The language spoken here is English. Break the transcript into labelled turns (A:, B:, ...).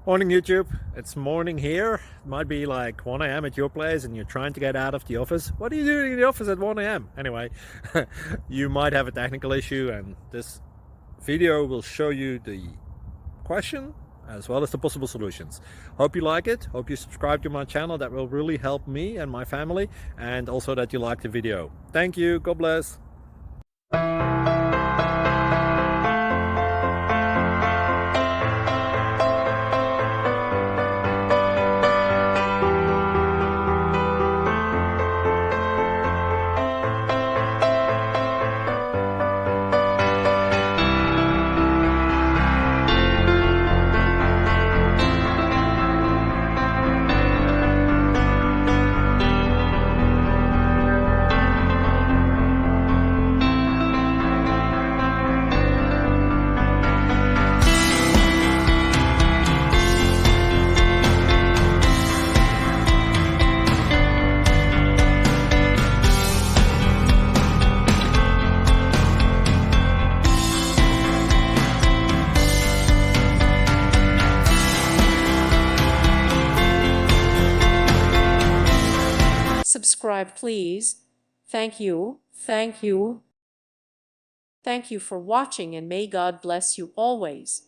A: Morning YouTube, it's morning here. It might be like 1 a.m. at your place and you're trying to get out of the office. What are you doing in the office at 1 a.m.? Anyway, you might have a technical issue and this video will show you the question as well as the possible solutions. Hope you like it, hope you subscribe to my channel. That will really help me and my family, and also that you like the video. Thank you, God bless.
B: Subscribe, please. Thank you. Thank you. Thank you for watching, and may God bless you always.